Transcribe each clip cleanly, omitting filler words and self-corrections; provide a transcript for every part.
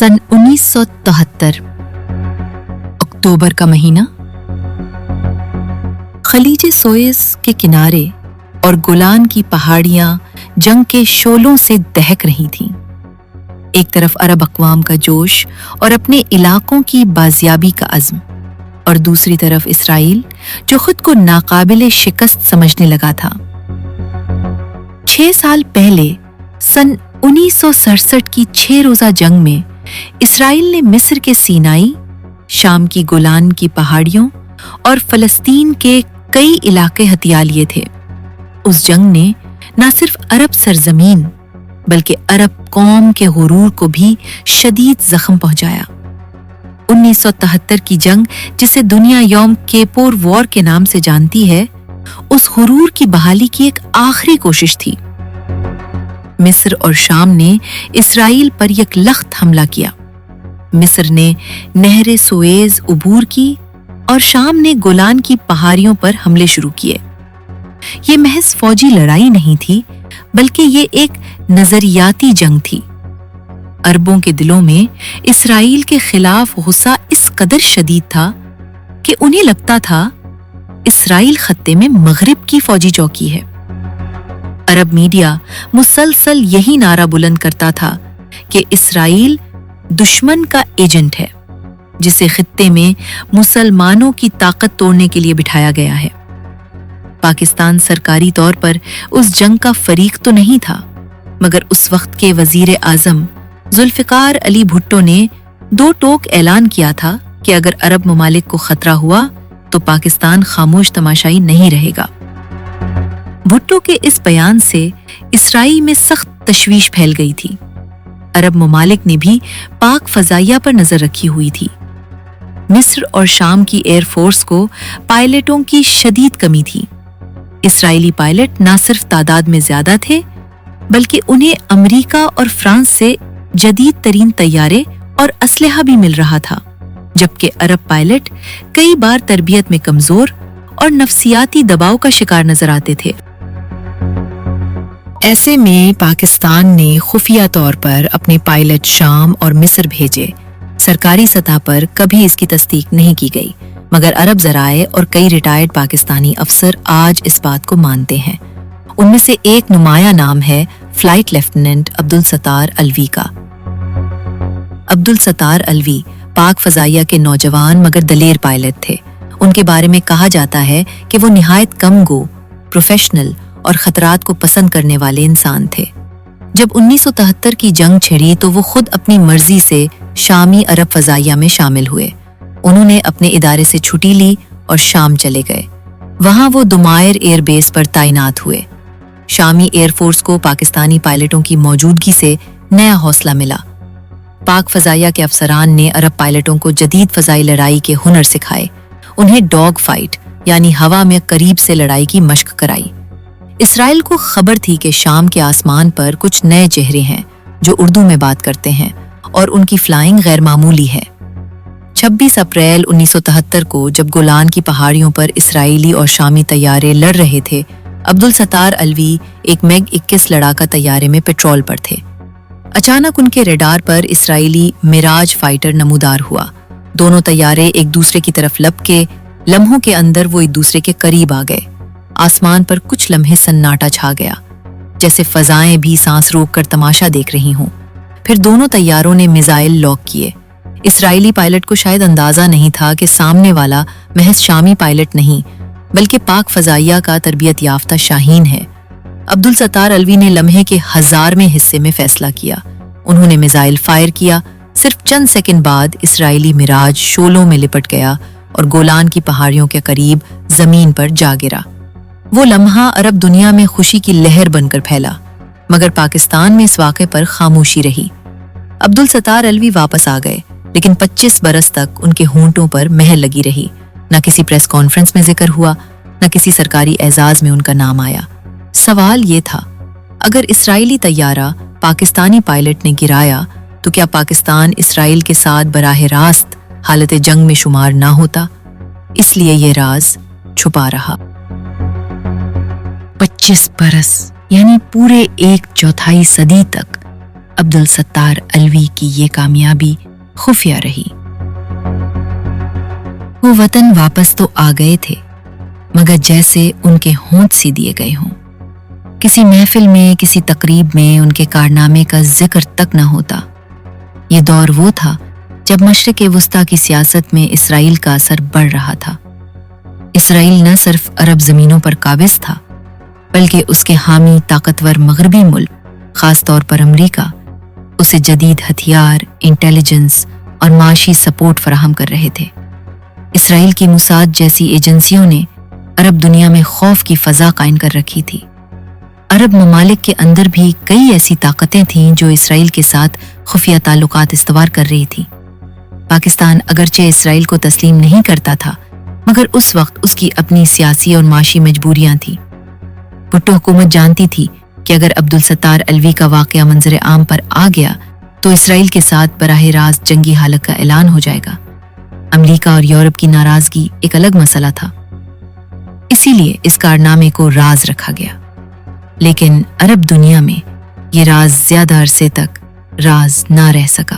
सन 1973 अक्टूबर का महीना। खलीजे सोएज के किनारे और गोलान की पहाड़ियां जंग के शोलों से दहक रही थीं। एक तरफ अरब अक़वाम का जोश और अपने इलाकों की बाजियाबी का अज़्म, और दूसरी तरफ इसराइल जो खुद को नाकाबिले शिकस्त समझने लगा था। 6 साल पहले सन 1967 की 6 रोज़ा जंग में इसराइल ने मिस्र के सीनाई, शाम की गोलान की पहाड़ियों और फ़लस्तीन के कई इलाके हथिया लिए थे। उस जंग ने न सिर्फ अरब सरजमीन बल्कि अरब कौम के गुरूर को भी शदीद जख्म पहुंचाया। 1973 की जंग, जिसे दुनिया यौम केपोर वॉर के नाम से जानती है, उस गुरूर की बहाली की एक आखिरी कोशिश थी। मिस्र और शाम ने इसराइल पर यकलख्त हमला किया। मिस्र ने नहर सुएज उबूर की और शाम ने गोलान की पहाड़ियों पर हमले शुरू किए। ये महज फौजी लड़ाई नहीं थी, बल्कि ये एक नजरियाती जंग थी। अरबों के दिलों में इसराइल के खिलाफ गुस्सा इस कदर शदीद था कि उन्हें लगता था इसराइल खत्ते में मगरिब की फौजी चौकी है। अरब मीडिया मुसलसल यही नारा बुलंद करता था कि इसराइल दुश्मन का एजेंट है, जिसे खित्ते में मुसलमानों की ताकत तोड़ने के लिए बिठाया गया है। पाकिस्तान सरकारी तौर पर उस जंग का फरीक तो नहीं था, मगर उस वक्त के वजीर आजम जुल्फिकार अली भुट्टो ने 2 टोक ऐलान किया था कि अगर अरब ममालिक को खतरा हुआ तो पाकिस्तान खामोश तमाशाई नहीं रहेगा। भुट्टो के इस बयान से इसराइल में सख्त तशवीश फैल गई थी। अरब ममालिक ने भी पाक फजाइया पर नजर रखी हुई थी। मिस्र और शाम की एयरफोर्स को पायलटों की शदीद कमी थी। इसराइली पायलट न सिर्फ तादाद में ज्यादा थे, बल्कि उन्हें अमेरिका और फ्रांस से जदीद तरीन तैयारे और असलहा भी मिल रहा था, जबकि अरब पायलट कई बार तरबियत में कमजोर और नफ्सियाती दबाव का शिकार नजर आते थे। ऐसे में पाकिस्तान ने खुफिया तौर पर अपने पायलट शाम और मिस्र भेजे। सरकारी सतह पर कभी इसकी तस्दीक नहीं की गई, मगर अरब ज़राए और कई रिटायर्ड पाकिस्तानी अफसर आज इस बात को मानते हैं। उनमें से एक नुमाया नाम है फ्लाइट लेफ्टिनेंट अब्दुल सत्तार अलवी का। अब्दुल सत्तार अलवी पाक फजाइया के नौजवान मगर दलेर पायलट थे। उनके बारे में कहा जाता है कि वो निहायत कम गो, प्रोफेशनल और खतरात को पसंद करने वाले इंसान थे। जब 1973 की जंग छिड़ी तो वो खुद अपनी मर्जी से शामी अरब फजाइया में शामिल हुए। उन्होंने अपने इदारे से छुट्टी ली और शाम चले गए। वहां वो दुमायर एयरबेस पर तैनात हुए। शामी एयरफोर्स को पाकिस्तानी पायलटों की मौजूदगी से नया हौसला मिला। पाक फजाइया के अफसरान ने अरब पायलटों को जदीद फजाई लड़ाई के हुनर सिखाए। उन्हें डॉग फाइट यानी हवा में करीब से लड़ाई की मश्क कराई। इसराइल को खबर थी कि शाम के आसमान पर कुछ नए चेहरे हैं जो उर्दू में बात करते हैं और उनकी फ्लाइंग गैर मामूली है। 26 अप्रैल 1973 को जब गोलान की पहाड़ियों पर इसराइली और शामी तैयारे लड़ रहे थे, अब्दुल सत्तार अलवी एक मैग-21 लड़ाका तैयारे में पेट्रोल पर थे। अचानक उनके रेडार पर इसराइली मिराज फाइटर नमूदार हुआ। दोनों तैयारे एक दूसरे की तरफ लपके लम्हों के अंदर वो एक दूसरे के करीब आ गए। आसमान पर कुछ लम्हे सन्नाटा छा गया, जैसे फजाएं भी सांस रोककर तमाशा देख रही हों। फिर दोनों तैयारों ने मिसाइल लॉक किए। इसराइली पायलट को शायद अंदाजा नहीं था कि सामने वाला महज शामी पायलट नहीं, बल्कि पाक फजाइया का तरबियत याफ्ता शाहीन है। अब्दुल सत्तार अलवी ने लम्हे के 1000वें हिस्से में फैसला किया। उन्होंने मिसाइल फायर किया। सिर्फ चंद सेकंड बाद इसराइली मिराज शोलों में लिपट गया और गोलान की पहाड़ियों के करीब जमीन पर जा गिरा। वो लम्हा अरब दुनिया में खुशी की लहर बनकर फैला, मगर पाकिस्तान में इस वाक़े पर खामोशी रही। अब्दुल सत्तार अलवी वापस आ गए, लेकिन 25 बरस तक उनके होंठों पर महर लगी रही। न किसी प्रेस कॉन्फ्रेंस में जिक्र हुआ, न किसी सरकारी एजाज में उनका नाम आया। सवाल ये था, अगर इसराइली तैयारा पाकिस्तानी पायलट ने गिराया तो क्या पाकिस्तान इसराइल के साथ बराह रास्त हालत जंग में शुमार ना होता? इसलिए ये राज छुपा रहा। 25 बरस यानी पूरे 1/4 सदी तक عبد الستار الوی کی یہ کامیابی خفیہ رہی۔ وہ وطن واپس تو آ گئے تھے، مگر جیسے ان کے ہونٹ سی دیے گئے ہوں۔ کسی محفل میں، کسی تقریب میں ان کے کارنامے کا ذکر تک نہ ہوتا۔ یہ دور وہ تھا جب مشرق وسطیٰ کی سیاست میں اسرائیل کا اثر بڑھ رہا تھا۔ اسرائیل نہ صرف عرب زمینوں پر قابض تھا، بلکہ اس کے حامی طاقتور مغربی ملک، خاص طور پر امریکہ، اسے جدید ہتھیار، انٹیلیجنس اور معاشی سپورٹ فراہم کر رہے تھے۔ اسرائیل کی موساد جیسی ایجنسیوں نے عرب دنیا میں خوف کی فضا قائم کر رکھی تھی۔ عرب ممالک کے اندر بھی کئی ایسی طاقتیں تھیں جو اسرائیل کے ساتھ خفیہ تعلقات استوار کر رہی تھیں۔ پاکستان اگرچہ اسرائیل کو تسلیم نہیں کرتا تھا، مگر اس وقت اس کی اپنی سیاسی اور معاشی مجبوریاں تھیں۔ بھٹو حکومت جانتی تھی کہ اگر عبد الستار الوی کا واقعہ منظر عام پر آ گیا تو اسرائیل کے ساتھ براہ راست جنگی حالت کا اعلان ہو جائے گا۔ امریکہ اور یورپ کی ناراضگی ایک الگ مسئلہ تھا، اسی لیے اس کارنامے کو راز رکھا گیا۔ لیکن عرب دنیا میں یہ راز زیادہ عرصے تک راز نہ رہ سکا۔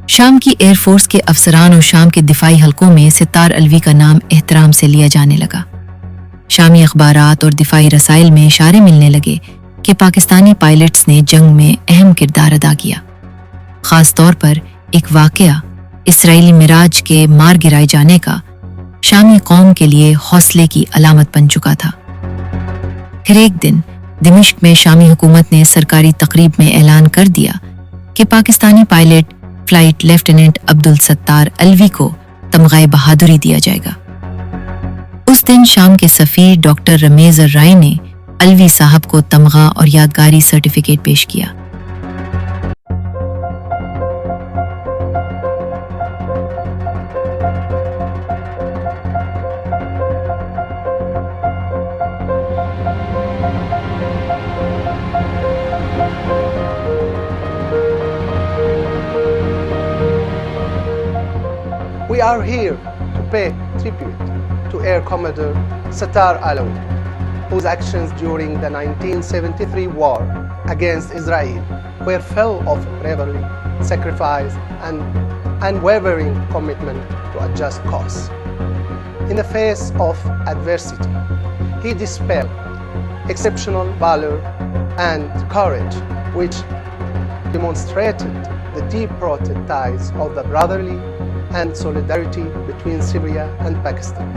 شام کی ایئر فورس کے افسران اور شام کے دفاعی حلقوں میں ستار الوی کا نام احترام سے لیا جانے لگا۔ شامی اخبارات اور دفاعی رسائل میں اشارے ملنے لگے کہ پاکستانی پائلٹس نے جنگ میں اہم کردار ادا کیا۔ خاص طور پر ایک واقعہ، اسرائیلی مراج کے مار گرائے جانے کا، شامی قوم کے لیے حوصلے کی علامت بن چکا تھا۔ پھر ایک دن دمشق میں شامی حکومت نے سرکاری تقریب میں اعلان کر دیا کہ پاکستانی پائلٹ فلائٹ لیفٹیننٹ عبد الستار الوی کو تمغہ بہادری دیا جائے گا۔ اس دن شام کے سفیر ڈاکٹر رمیز الرائے نے الوی صاحب کو تمغہ اور یادگاری سرٹیفکیٹ پیش کیا۔ We are here to pay tribute to Air Commodore Sattar Alawi, whose actions during the 1973 war against Israel were full of bravery, sacrifice, and unwavering commitment to a just cause. In the face of adversity, he displayed exceptional valor and courage, which demonstrated the deep-rooted ties of the brotherly and solidarity between Syria and Pakistan.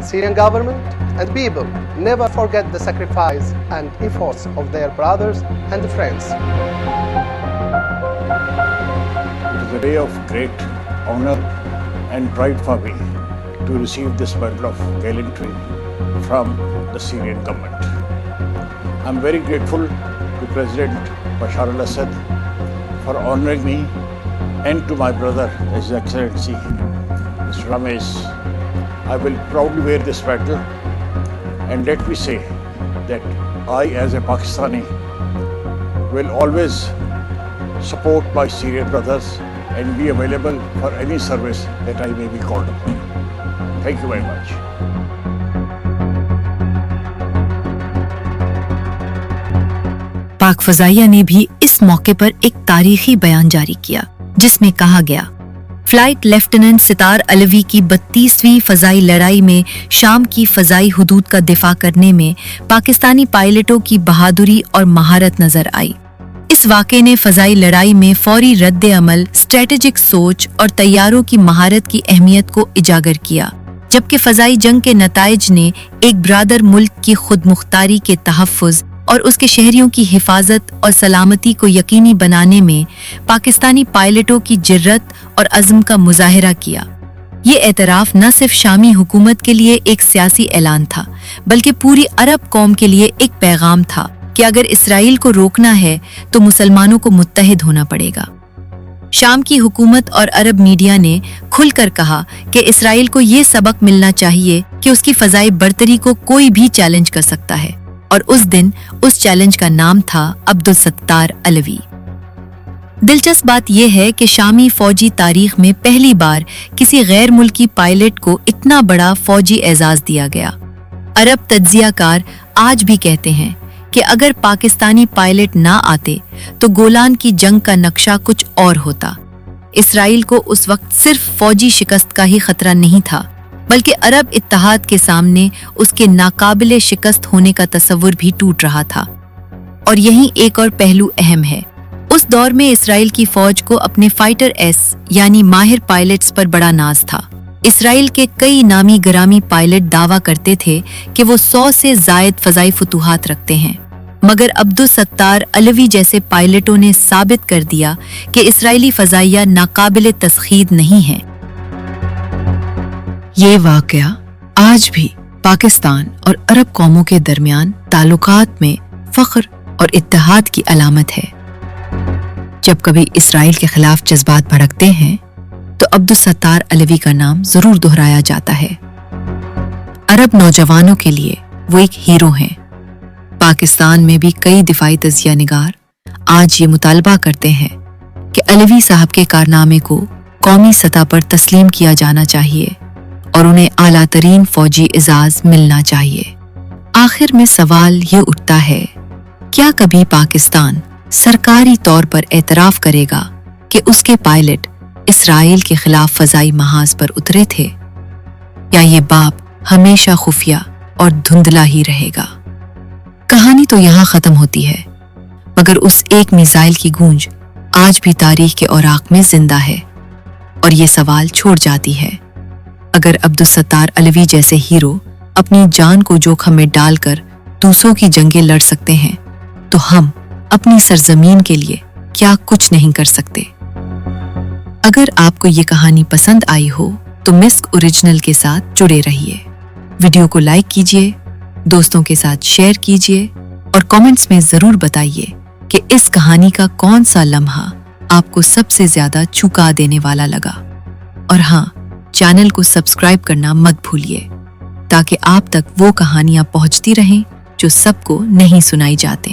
Syrian government and people never forget the sacrifice and efforts of their brothers and friends. It is a day of great honor and pride for me to receive this medal of gallantry from the Syrian government. I am very grateful to President Bashar al-Assad for honoring me and to my brother, His Excellency Mr. Ramesh. I will proudly wear this medal, and let me say that I, as a Pakistani, will always support my Syrian brothers and be available for any service that I may be called upon. Thank you very much. پاک فضائیہ نے بھی اس موقع پر ایک تاریخی بیان جاری کیا، جس میں کہا گیا: فلائٹ لیفٹیننٹ ستار الوی کی 32ویں فضائی لڑائی میں شام کی فضائی حدود کا دفاع کرنے میں پاکستانی پائلٹوں کی بہادری اور مہارت نظر آئی۔ اس واقعے نے فضائی لڑائی میں فوری رد عمل، اسٹریٹجک سوچ اور طیاروں کی مہارت کی اہمیت کو اجاگر کیا، جبکہ فضائی جنگ کے نتائج نے ایک برادر ملک کی خود مختاری کے تحفظ اور اس کے شہریوں کی حفاظت اور سلامتی کو یقینی بنانے میں پاکستانی پائلٹوں کی جرات اور عزم کا مظاہرہ کیا۔ یہ اعتراف نہ صرف شامی حکومت کے لیے ایک سیاسی اعلان تھا، بلکہ پوری عرب قوم کے لیے ایک پیغام تھا کہ اگر اسرائیل کو روکنا ہے تو مسلمانوں کو متحد ہونا پڑے گا۔ شام کی حکومت اور عرب میڈیا نے کھل کر کہا کہ اسرائیل کو یہ سبق ملنا چاہیے کہ اس کی فضائی برتری کو کوئی بھی چیلنج کر سکتا ہے، اور اس دن اس چیلنج کا نام تھا عبد الستار الوی۔ دلچسپ بات یہ ہے کہ شامی فوجی تاریخ میں پہلی بار کسی غیر ملکی پائلٹ کو اتنا بڑا فوجی اعزاز دیا گیا۔ عرب تجزیہ کار آج بھی کہتے ہیں कि अगर पाकिस्तानी पायलट ना आते तो गोलान की जंग का नक्शा कुछ और होता। इसराइल को उस वक्त सिर्फ फौजी शिकस्त का ही खतरा नहीं था, बल्कि अरब इत्तेहाद के सामने उसके नाकाबिले शिकस्त होने का तस्वुर भी टूट रहा था। और यही एक और पहलू अहम है। उस दौर में इसराइल की फौज को अपने फाइटर एस यानी माहिर पायलट्स पर बड़ा नाज था। इसराइल के कई नामी गिरामी पायलट दावा करते थे कि वो 100 से जायद फजाई फतूहात रखते हैं, मगर अब्दुल सत्तार अलवी जैसे पायलटों ने साबित कर दिया कि इसराइली फजाइया नाकाबिले तस्खीद नहीं है। ये वाकया आज भी पाकिस्तान और अरब कौमों के दरमियान ताल्लुकात में फख्र और इत्तेहाद की अलामत है। जब कभी इसराइल के खिलाफ जज्बात भड़कते हैं तो अब्दुल सत्तार अलवी का नाम जरूर दोहराया जाता है। अरब नौजवानों के लिए वो एक हीरो हैं। पाकिस्तान में भी कई दिफाई तजिया निगार आज ये मुतालबा करते हैं कि अलवी साहब के कारनामे को कौमी सतह पर तस्लीम किया जाना चाहिए और उन्हें आला तरीन फौजी इजाज मिलना चाहिए। आखिर में सवाल ये उठता है, क्या कभी पाकिस्तान सरकारी तौर पर एतराफ करेगा कि उसके पायलट इसराइल के खिलाफ फजाई महाज पर उतरे थे, या ये बाब हमेशा खुफिया और धुंधला ही रहेगा? कहानी तो यहाँ खत्म होती है, मगर उस एक मिसाइल की गूंज आज भी तारीख के औराक में जिंदा है और ये सवाल छोड़ जाती है, अगर अब्दुल सत्तार अलवी जैसे हीरो अपनी जान को जोखिम में डालकर दूसरों की जंगें लड़ सकते हैं, तो हम अपनी सरजमीन के लिए क्या कुछ नहीं कर सकते। अगर आपको ये कहानी पसंद आई हो तो मिस्क ओरिजिनल के साथ जुड़े रहिए। वीडियो को लाइक कीजिए, दोस्तों के साथ शेयर कीजिए और कमेंट्स में जरूर बताइए कि इस कहानी का कौन सा लम्हा आपको सबसे ज्यादा चौंका देने वाला लगा। और हाँ, चैनल को सब्सक्राइब करना मत भूलिए ताकि आप तक वो कहानियां पहुंचती रहें जो सबको नहीं सुनाई जाते।